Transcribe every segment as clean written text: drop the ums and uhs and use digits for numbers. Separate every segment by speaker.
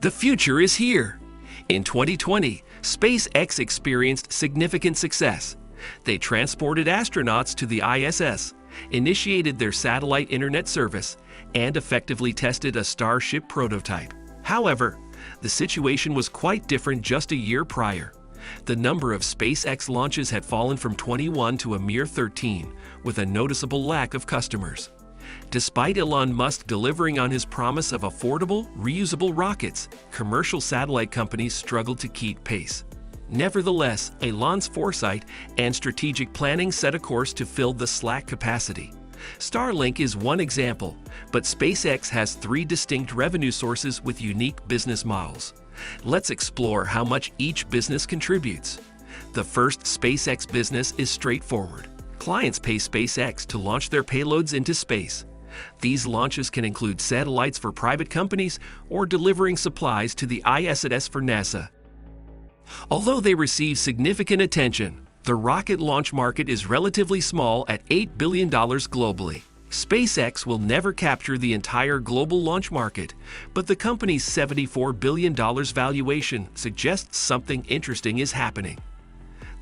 Speaker 1: The future is here. In 2020, SpaceX experienced significant success. They transported astronauts to the ISS, initiated their satellite internet service, and effectively tested a Starship prototype. However, the situation was quite different just a year prior. The number of SpaceX launches had fallen from 21 to a mere 13, with a noticeable lack of customers. Despite Elon Musk delivering on his promise of affordable, reusable rockets, commercial satellite companies struggled to keep pace. Nevertheless, Elon's foresight and strategic planning set a course to fill the slack capacity. Starlink is one example, but SpaceX has three distinct revenue sources with unique business models. Let's explore how much each business contributes. The first SpaceX business is straightforward. Clients pay SpaceX to launch their payloads into space. These launches can include satellites for private companies or delivering supplies to the ISS for NASA. Although they receive significant attention, the rocket launch market is relatively small at $8 billion globally. SpaceX will never capture the entire global launch market, but the company's $74 billion valuation suggests something interesting is happening.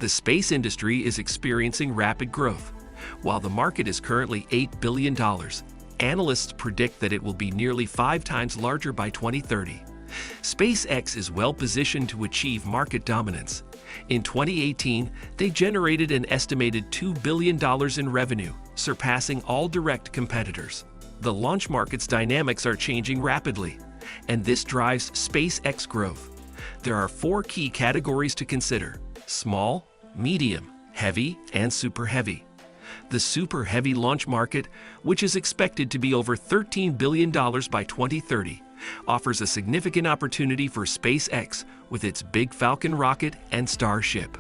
Speaker 1: The space industry is experiencing rapid growth. While the market is currently $8 billion, analysts predict that it will be nearly 5 times larger by 2030. SpaceX is well positioned to achieve market dominance. In 2018, they generated an estimated $2 billion in revenue, surpassing all direct competitors. The launch market's dynamics are changing rapidly, and this drives SpaceX growth. There are 4 key categories to consider: small, medium, heavy, and super heavy. The super heavy launch market, which is expected to be over $13 billion by 2030, offers a significant opportunity for SpaceX with its big Falcon rocket and Starship.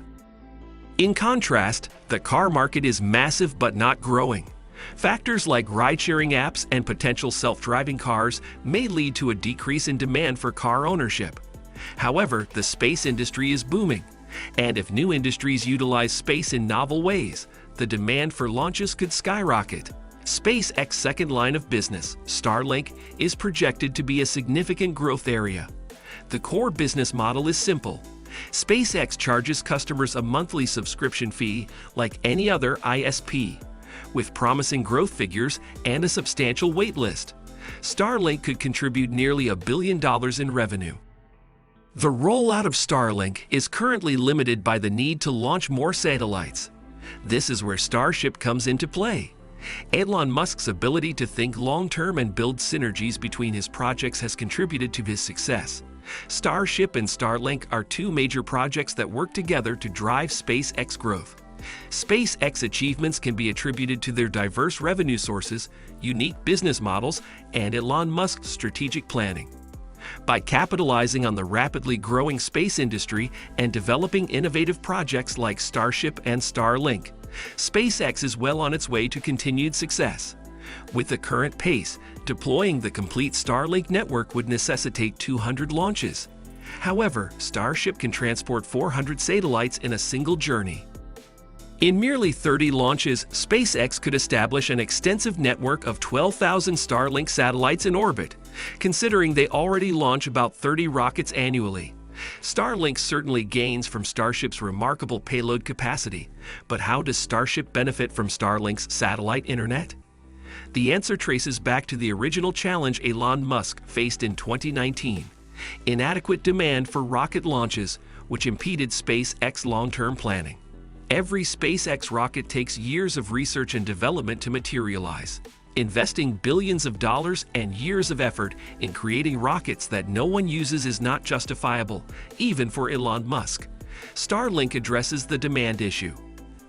Speaker 1: In contrast, the car market is massive but not growing. Factors like ride-sharing apps and potential self-driving cars may lead to a decrease in demand for car ownership. However, the space industry is booming, and if new industries utilize space in novel ways, the demand for launches could skyrocket. SpaceX's second line of business, Starlink, is projected to be a significant growth area. The core business model is simple. SpaceX charges customers a monthly subscription fee like any other ISP, with promising growth figures and a substantial wait list. Starlink could contribute nearly $1 billion in revenue. The rollout of Starlink is currently limited by the need to launch more satellites. This is where Starship comes into play. Elon Musk's ability to think long-term and build synergies between his projects has contributed to his success. Starship and Starlink are 2 major projects that work together to drive SpaceX growth. SpaceX achievements can be attributed to their diverse revenue sources, unique business models, and Elon Musk's strategic planning. By capitalizing on the rapidly growing space industry and developing innovative projects like Starship and Starlink, SpaceX is well on its way to continued success. With the current pace, deploying the complete Starlink network would necessitate 200 launches. However, Starship can transport 400 satellites in a single journey. In merely 30 launches, SpaceX could establish an extensive network of 12,000 Starlink satellites in orbit, considering they already launch about 30 rockets annually. Starlink certainly gains from Starship's remarkable payload capacity, but how does Starship benefit from Starlink's satellite internet? The answer traces back to the original challenge Elon Musk faced in 2019: inadequate demand for rocket launches, which impeded SpaceX's long-term planning. Every SpaceX rocket takes years of research and development to materialize. Investing billions of dollars and years of effort in creating rockets that no one uses is not justifiable, even for Elon Musk. Starlink addresses the demand issue.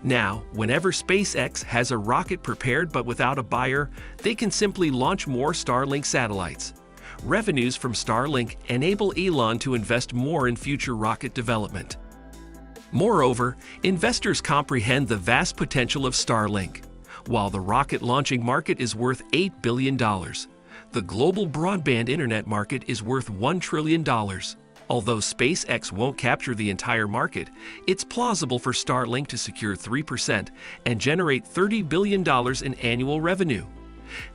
Speaker 1: Now, whenever SpaceX has a rocket prepared but without a buyer, they can simply launch more Starlink satellites. Revenues from Starlink enable Elon to invest more in future rocket development. Moreover, investors comprehend the vast potential of Starlink. While the rocket launching market is worth $8 billion, the global broadband internet market is worth $1 trillion. Although SpaceX won't capture the entire market, it's plausible for Starlink to secure 3% and generate $30 billion in annual revenue.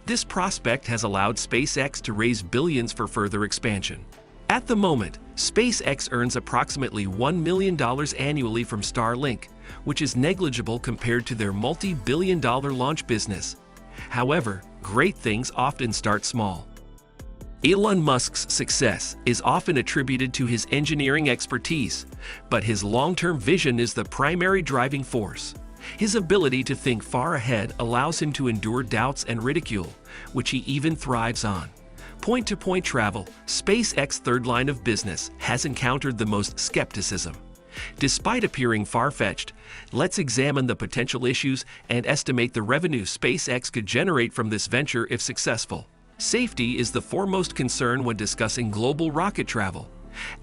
Speaker 1: This prospect has allowed SpaceX to raise billions for further expansion. At the moment, SpaceX earns approximately $1 million annually from Starlink, which is negligible compared to their multi-billion-dollar launch business. However, great things often start small. Elon Musk's success is often attributed to his engineering expertise, but his long-term vision is the primary driving force. His ability to think far ahead allows him to endure doubts and ridicule, which he even thrives on. Point-to-point travel, SpaceX's third line of business, has encountered the most skepticism. Despite appearing far-fetched, let's examine the potential issues and estimate the revenue SpaceX could generate from this venture if successful. Safety is the foremost concern when discussing global rocket travel.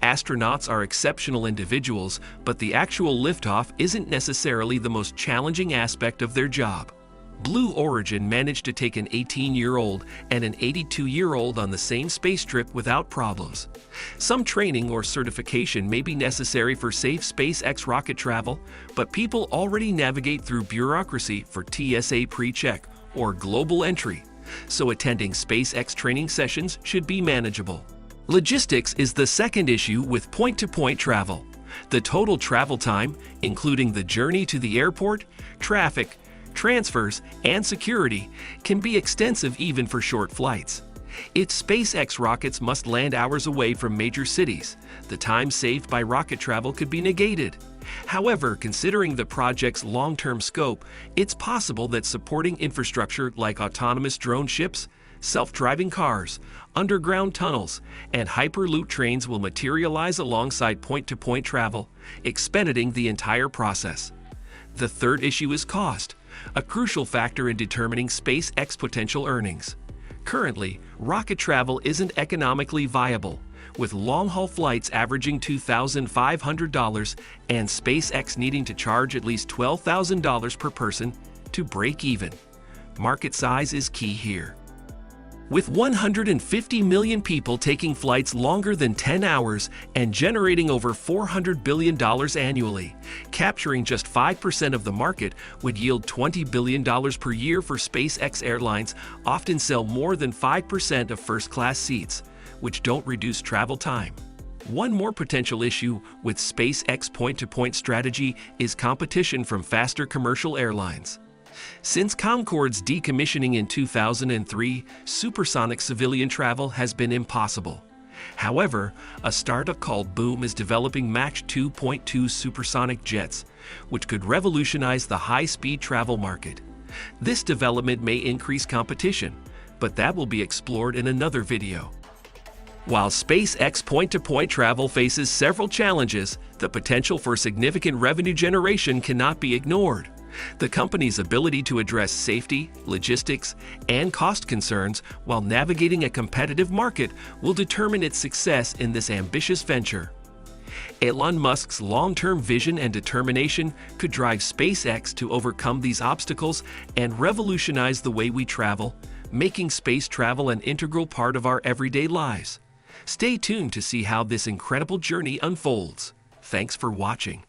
Speaker 1: Astronauts are exceptional individuals, but the actual liftoff isn't necessarily the most challenging aspect of their job. Blue Origin managed to take an 18-year-old and an 82-year-old on the same space trip without problems. Some training or certification may be necessary for safe SpaceX rocket travel, but people already navigate through bureaucracy for TSA pre-check or global entry, so attending SpaceX training sessions should be manageable. Logistics is the second issue with point-to-point travel. The total travel time, including the journey to the airport, traffic, transfers, and security, can be extensive even for short flights. If SpaceX rockets must land hours away from major cities, the time saved by rocket travel could be negated. However, considering the project's long-term scope, it's possible that supporting infrastructure like autonomous drone ships, self-driving cars, underground tunnels, and Hyperloop trains will materialize alongside point-to-point travel, expediting the entire process. The third issue is cost, a crucial factor in determining SpaceX potential earnings. Currently, rocket travel isn't economically viable, with long-haul flights averaging $2,500 and SpaceX needing to charge at least $12,000 per person to break even. Market size is key here. With 150 million people taking flights longer than 10 hours and generating over $400 billion annually, capturing just 5% of the market would yield $20 billion per year for SpaceX. Airlines often sell more than 5% of first-class seats, which don't reduce travel time. One more potential issue with SpaceX point-to-point strategy is competition from faster commercial airlines. Since Concorde's decommissioning in 2003, supersonic civilian travel has been impossible. However, a startup called Boom is developing Mach 2.2 supersonic jets, which could revolutionize the high-speed travel market. This development may increase competition, but that will be explored in another video. While SpaceX point-to-point travel faces several challenges, the potential for significant revenue generation cannot be ignored. The company's ability to address safety, logistics, and cost concerns while navigating a competitive market will determine its success in this ambitious venture. Elon Musk's long-term vision and determination could drive SpaceX to overcome these obstacles and revolutionize the way we travel, making space travel an integral part of our everyday lives. Stay tuned to see how this incredible journey unfolds. Thanks for watching.